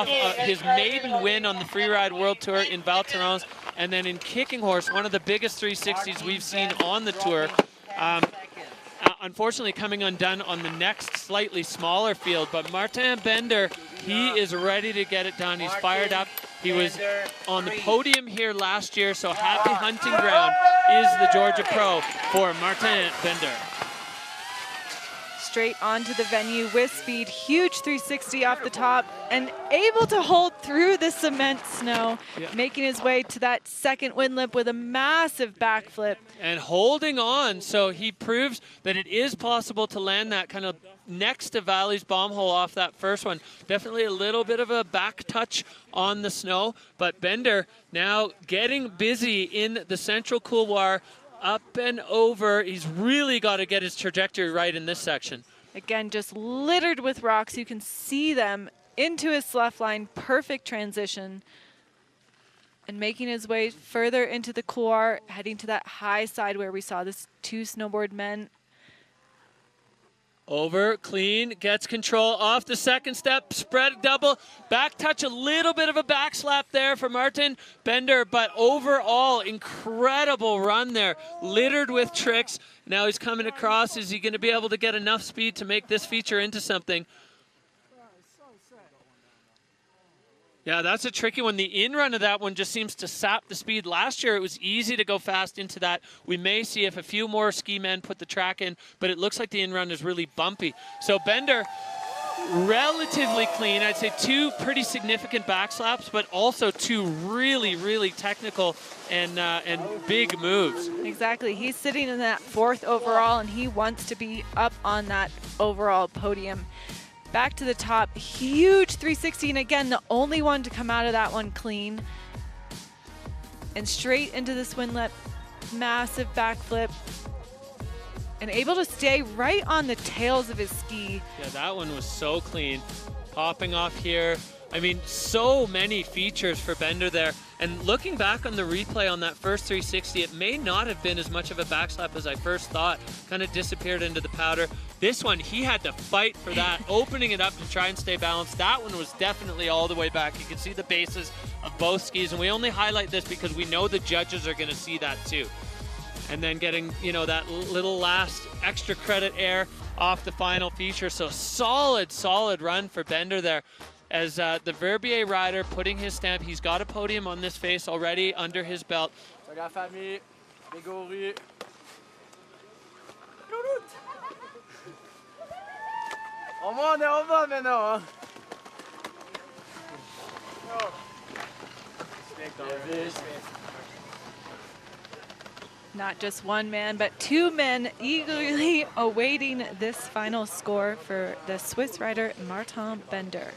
His maiden win on the Freeride World Tour in Val Thorens, and then in kicking horse, one of the biggest 360s we've seen on the tour. Unfortunately coming undone on the next slightly smaller field, but Martin Bender, he is ready to get it done. He's fired up. He was on the podium here last year, so happy hunting ground is the Georgia Pro for Martin Bender. Straight onto the venue with speed, huge 360 off the top, and able to hold through the cement snow, making his way to that second wind lip with a massive backflip. And holding on, so he proves that it is possible to land that kind of next to Valley's bomb hole off that first one. Definitely a little bit of a back touch on the snow, but Bender now getting busy in the central couloir, up and over. He's really got to get his trajectory right in this section. Again, just littered with rocks. You can see them into his slough line. Perfect transition. And making his way further into the couloir, heading to that high side where we saw this two snowboard men. Over, clean, gets control off the second step, spread double, back touch, a little bit of a back slap there for Martin Bender, but overall, incredible run there, littered with tricks. Now he's coming across. Is he going to be able to get enough speed to make this feature into something? Yeah, that's a tricky one. The in-run of that one just seems to sap the speed. Last year, it was easy to go fast into that. We may see if a few more ski men put the track in, but it looks like the in-run is really bumpy. So Bender, relatively clean. I'd say two pretty significant back slaps, but also two really, really technical and big moves. Exactly. He's sitting in that fourth overall, and he wants to be up on that overall podium. Back to the top, huge 360, and again, the only one to come out of that one clean. And straight into this wind lip, massive backflip. And able to stay right on the tails of his ski. Yeah, that one was so clean. Popping off here. I mean, so many features for Bender there. And looking back on the replay on that first 360, it may not have been as much of a backslap as I first thought. Kind of disappeared into the powder. This one, he had to fight for that, opening it up to try and stay balanced. That one was definitely all the way back. You can see the bases of both skis, and we only highlight this because we know the judges are going to see that too. And then getting, you know, that little last extra credit air off the final feature. So solid, solid run for Bender there. As the Verbier rider putting his stamp. He's got a podium on this face already under his belt. Not just one man, but two men eagerly awaiting this final score for the Swiss rider Martin Bender.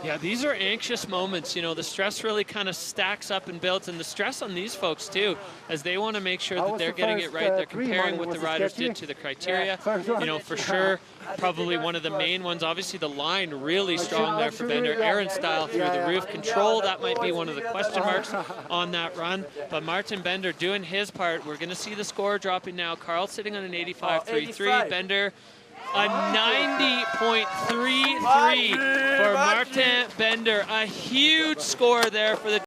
Yeah, these are anxious moments. You know, the stress really kind of stacks up and builds, and the stress on these folks too, as they want to make sure that they're getting it right. They're comparing what the riders did to the criteria. You know, for sure, probably one of the main ones. Obviously, the line really strong there for Bender. Aaron style through the roof. Control, that might be one of the question marks on that run. But Martin Bender doing his part. We're going to see the score dropping now. Carl sitting on an 85.33. Bender a 90.33 for Martin Bender. A huge score there for the